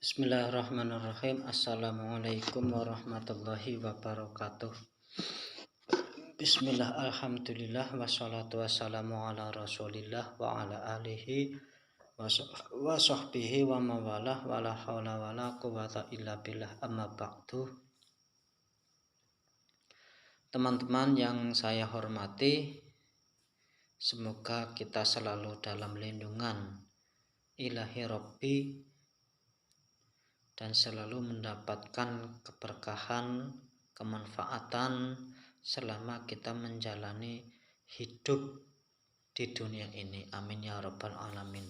Bismillahirrahmanirrahim. Assalamualaikum warahmatullahi wabarakatuh. Bismillah, alhamdulillah, wassalatu wassalamu ala rasulillah wa ala alihi wa sahbihi wa mawalah wa la hawla wa la quwata illa billah, amma ba'du. Teman-teman yang saya hormati, semoga kita selalu dalam lindungan ilahi Rabbi dan selalu mendapatkan keberkahan, kemanfaatan selama kita menjalani hidup di dunia ini. Amin ya rabbal alamin.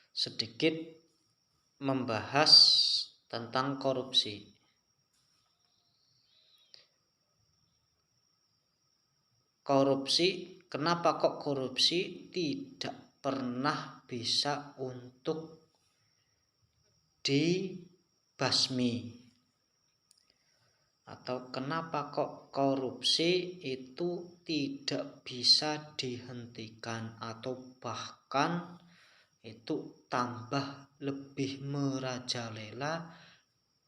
Sedikit membahas tentang korupsi. Korupsi, kenapa kok korupsi tidak pernah bisa untuk dibasmi? Atau kenapa kok korupsi itu tidak bisa dihentikan atau bahkan itu tambah lebih merajalela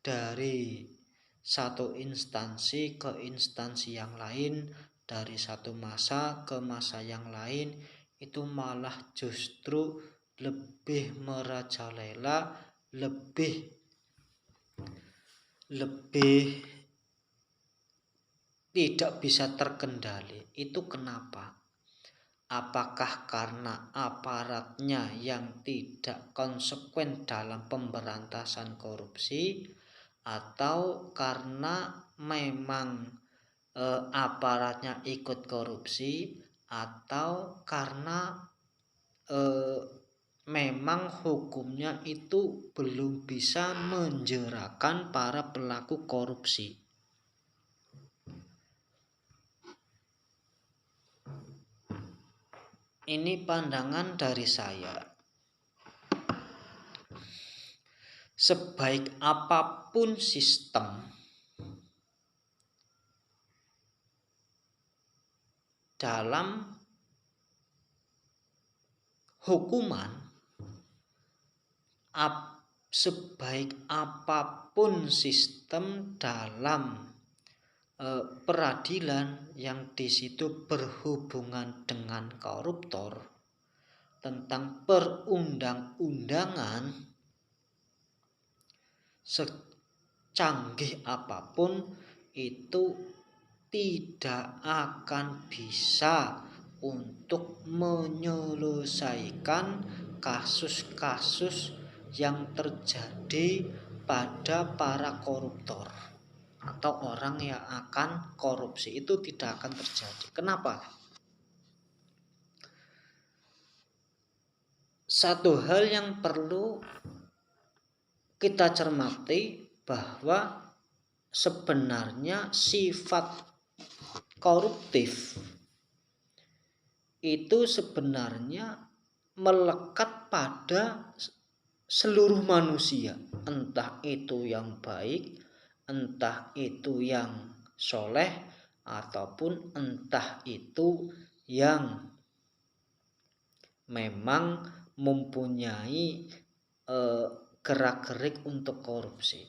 dari satu instansi ke instansi yang lain, dari satu masa ke masa yang lain, itu malah justru lebih merajalela, lebih tidak bisa terkendali. Itu kenapa? Apakah karena aparatnya yang tidak konsekuen dalam pemberantasan korupsi, atau karena memang aparatnya ikut korupsi, atau karena memang hukumnya itu belum bisa menjerakan para pelaku korupsi? Ini pandangan dari saya. Sebaik apapun sistem, dalam hukuman, sebaik apapun sistem dalam peradilan yang di situ berhubungan dengan koruptor, tentang perundang-undangan, secanggih apapun itu tidak akan bisa untuk menyelesaikan kasus-kasus yang terjadi pada para koruptor atau orang yang akan korupsi. Itu tidak akan terjadi. Kenapa? Satu hal yang perlu kita cermati, bahwa sebenarnya sifat koruptif itu sebenarnya melekat pada seluruh manusia, entah itu yang baik, entah itu yang soleh, ataupun entah itu yang memang mempunyai gerak-gerik untuk korupsi.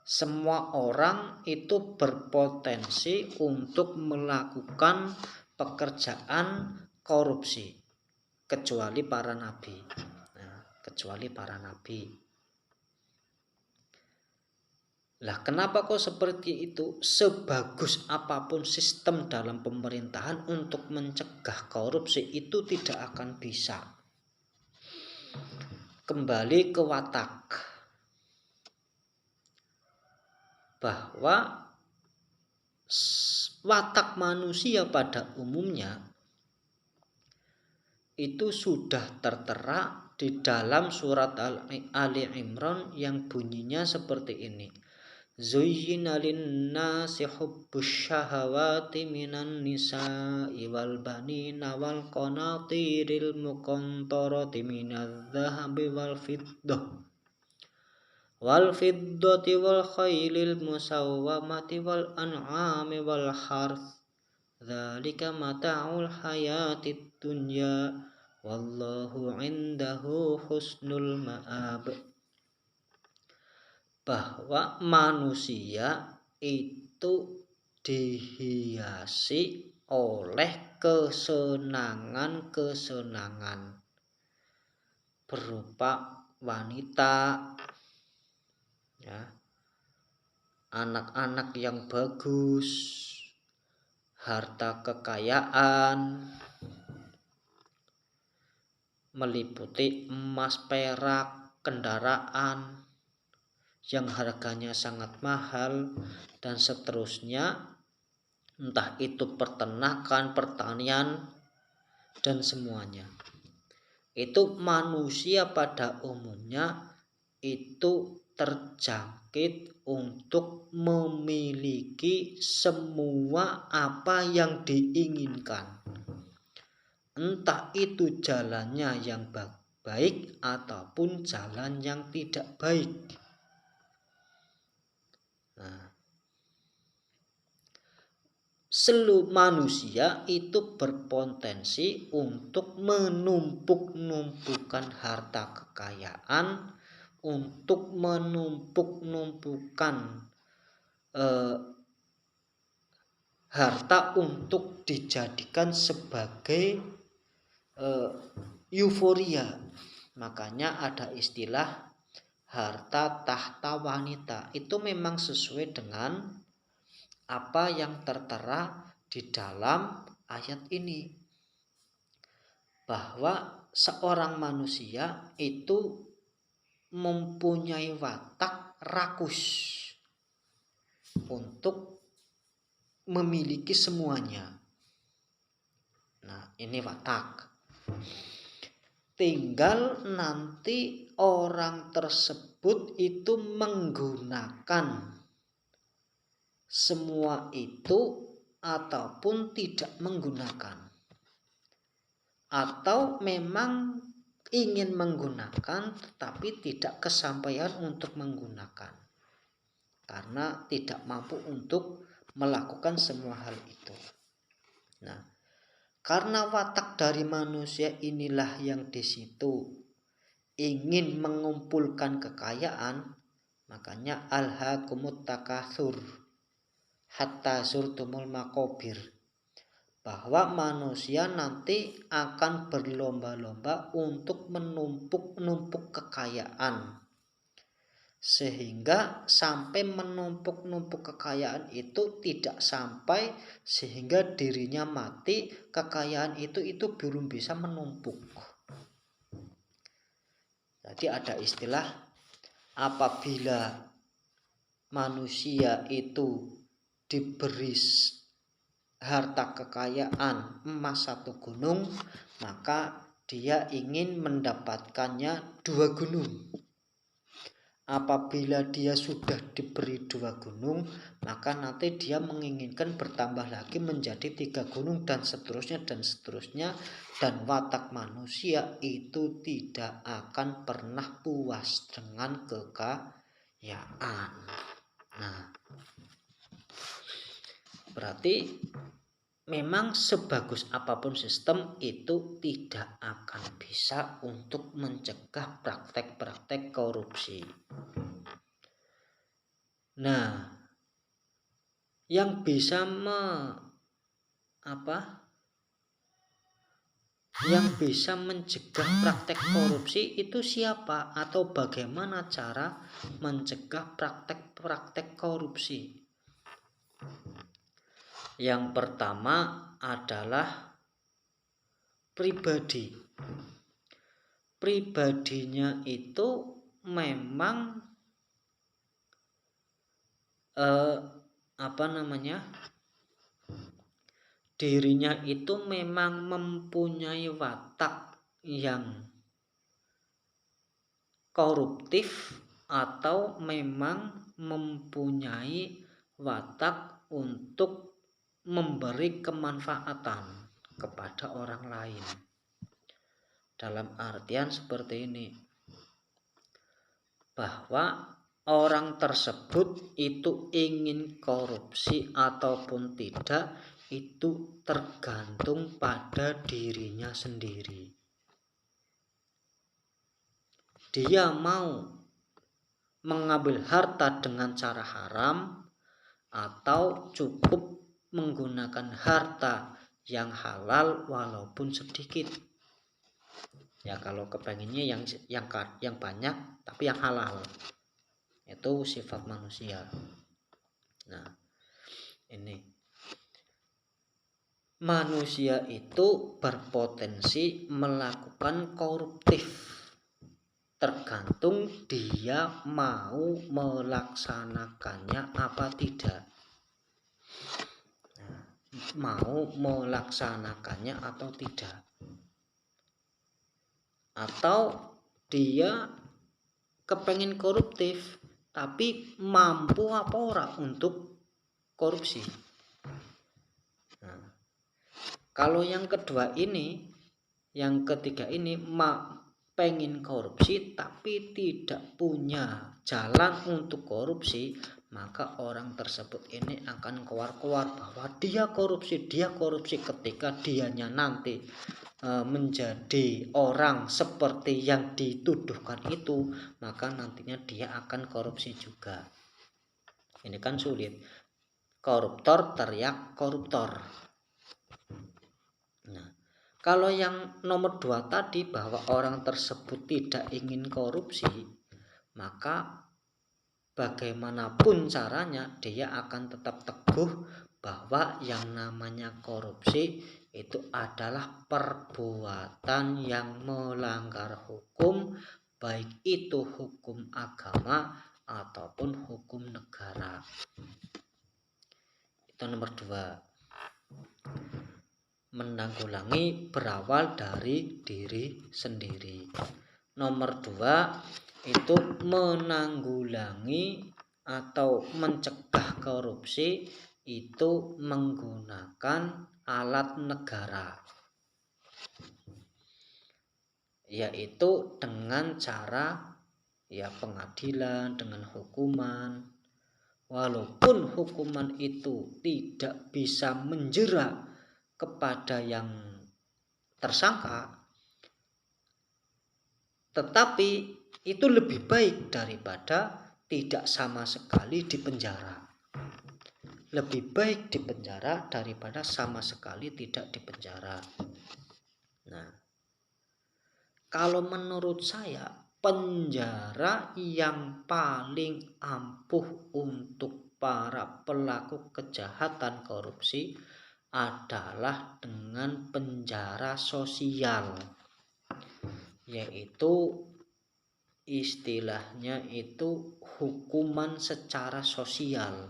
Semua orang itu berpotensi untuk melakukan pekerjaan korupsi, kecuali para nabi. Lah, kenapa kok seperti itu? Sebagus apapun sistem dalam pemerintahan untuk mencegah korupsi, itu tidak akan bisa. Kembali ke watak, bahwa watak manusia pada umumnya itu sudah tertera di dalam surat Ali Imran yang bunyinya seperti ini. Zuyyina lin-nasi hubbus syahawati minan nisa'i wal banina wal qanatiril muqantarati minadh dhahabi wal fiddati wal khailil musawwamati wal an'ami wal harth, dzalika mata'ul hayatid dunya wallahu indahu husnul ma'ab. Bahwa manusia itu dihiasi oleh kesenangan-kesenangan berupa wanita, ya, anak-anak yang bagus, harta kekayaan, meliputi emas, perak, kendaraan yang harganya sangat mahal, dan seterusnya, entah itu peternakan, pertanian, dan semuanya. Itu manusia pada umumnya itu terjangkit untuk memiliki semua apa yang diinginkan, entah itu jalannya yang baik ataupun jalan yang tidak baik. Nah, seluruh manusia itu berpotensi untuk menumpuk-numpukan harta kekayaan, untuk menumpuk-numpukan harta untuk dijadikan sebagai euforia. Makanya ada istilah harta tahta wanita. Itu memang sesuai dengan apa yang tertera di dalam ayat ini, bahwa seorang manusia itu mempunyai watak rakus untuk memiliki semuanya. Nah, ini watak. Tinggal nanti orang tersebut itu menggunakan semua itu ataupun tidak menggunakan, atau memang ingin menggunakan tetapi tidak kesampaian untuk menggunakan karena tidak mampu untuk melakukan semua hal itu. Nah, karena watak dari manusia inilah yang di situ ingin mengumpulkan kekayaan, makanya alhaakumut takatsur hatta zurtumul maqabir, bahwa manusia nanti akan berlomba-lomba untuk menumpuk-numpuk kekayaan, sehingga sampai menumpuk-numpuk kekayaan itu tidak sampai sehingga dirinya mati, kekayaan itu belum bisa menumpuk. Jadi ada istilah, apabila manusia itu diberi harta kekayaan emas 1 gunung, maka dia ingin mendapatkannya 2 gunung. Apabila dia sudah diberi 2 gunung, maka nanti dia menginginkan bertambah lagi menjadi 3 gunung, dan seterusnya dan seterusnya. Dan watak manusia itu tidak akan pernah puas dengan kekayaan. Nah, berarti memang sebagus apapun sistem itu tidak akan bisa untuk mencegah praktek-praktek korupsi. Nah, yang bisa mencegah praktek korupsi itu siapa, atau bagaimana cara mencegah praktek-praktek korupsi? Yang pertama adalah pribadi. Pribadinya itu memang dirinya itu memang mempunyai watak yang koruptif, atau memang mempunyai watak untuk memberi kemanfaatan kepada orang lain. Dalam artian seperti ini, bahwa orang tersebut itu ingin korupsi ataupun tidak, itu tergantung pada dirinya sendiri. dia mau mengambil harta dengan cara haram atau cukup menggunakan harta yang halal walaupun sedikit. Ya kalau kepengennya yang banyak tapi yang halal. Itu sifat manusia. Nah, ini manusia itu berpotensi melakukan koruptif tergantung dia mau melaksanakannya apa tidak. Mau melaksanakannya atau tidak. Atau dia kepengen koruptif tapi mampu apa ora untuk korupsi. Nah, kalau yang kedua ini, yang ketiga ini pengen korupsi tapi tidak punya jalan untuk korupsi, maka orang tersebut ini akan keluar bahwa dia korupsi ketika dianya nanti menjadi orang seperti yang dituduhkan itu, maka nantinya dia akan korupsi juga. Ini kan sulit. Koruptor teriak koruptor. Nah, kalau yang nomor 2 tadi bahwa orang tersebut tidak ingin korupsi, maka bagaimanapun caranya dia akan tetap teguh bahwa yang namanya korupsi itu adalah perbuatan yang melanggar hukum, baik itu hukum agama ataupun hukum negara. Itu nomor 2. Menanggulangi berawal dari diri sendiri. Nomor 2 itu menanggulangi atau mencegah korupsi itu menggunakan alat negara, yaitu dengan cara pengadilan, dengan hukuman. Walaupun hukuman itu tidak bisa menjerat kepada yang tersangka, tetapi itu lebih baik daripada tidak sama sekali dipenjara. Lebih baik dipenjara daripada sama sekali tidak dipenjara. Nah, kalau menurut saya penjara yang paling ampuh untuk para pelaku kejahatan korupsi adalah dengan penjara sosial, yaitu istilahnya itu hukuman secara sosial,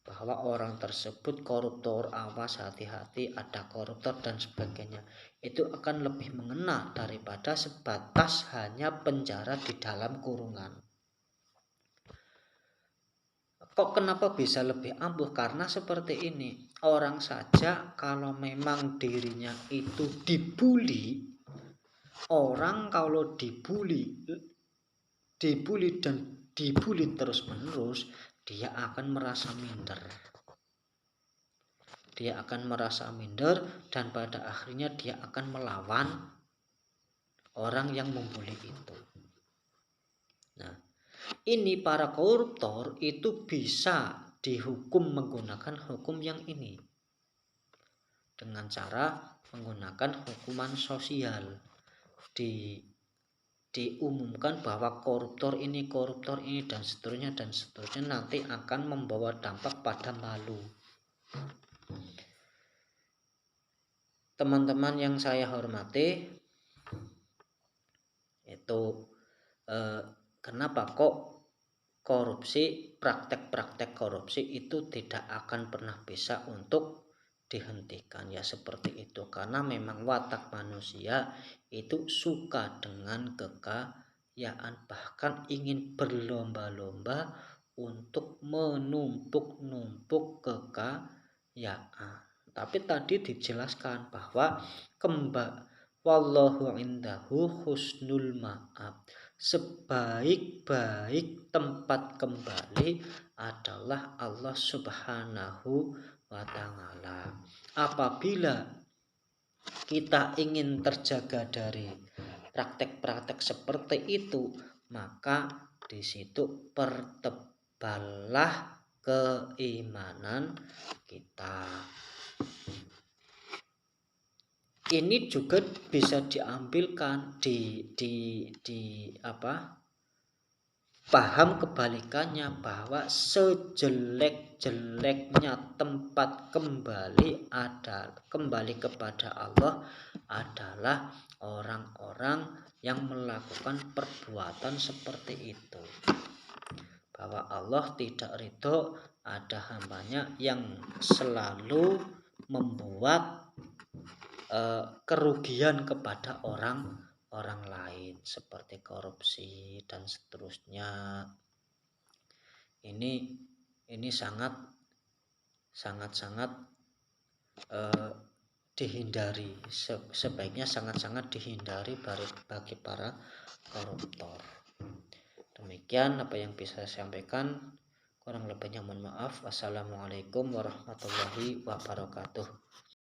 bahwa orang tersebut koruptor, awas hati-hati ada koruptor dan sebagainya. Itu akan lebih mengena daripada sebatas hanya penjara di dalam kurungan. Kok kenapa bisa lebih ampuh? Karena seperti ini, orang saja kalau memang dirinya itu dibully, orang kalau dibully dan dibully terus menerus, dia akan merasa minder. Dia akan merasa minder dan pada akhirnya dia akan melawan orang yang membuli itu. Nah, ini para koruptor itu bisa dihukum menggunakan hukum yang ini, dengan cara menggunakan hukuman sosial. Diumumkan bahwa koruptor ini dan seterusnya nanti akan membawa dampak pada malu. Teman-teman yang saya hormati, itu kenapa kok praktek-praktek korupsi itu tidak akan pernah bisa untuk dihentikan? Ya seperti itu, karena memang watak manusia itu suka dengan kekayaan, bahkan ingin berlomba-lomba untuk menumpuk-numpuk kekayaan. Tapi tadi dijelaskan bahwa wallahu indahu husnul ma'ab, sebaik-baik tempat kembali adalah Allah Subhanahu wa ta'ala. Apabila kita ingin terjaga dari praktek-praktek seperti itu, maka di situ perteballah keimanan kita. Ini juga bisa diambilkan paham kebalikannya, bahwa sejelek-jeleknya tempat kembali kepada Allah adalah orang-orang yang melakukan perbuatan seperti itu. Bahwa Allah tidak ridho ada hambanya yang selalu membuat kerugian kepada orang lain seperti korupsi dan seterusnya. Ini sangat dihindari, sebaiknya sangat dihindari bagi para koruptor. Demikian apa yang bisa saya sampaikan, kurang lebihnya mohon maaf. Wassalamualaikum warahmatullahi wabarakatuh.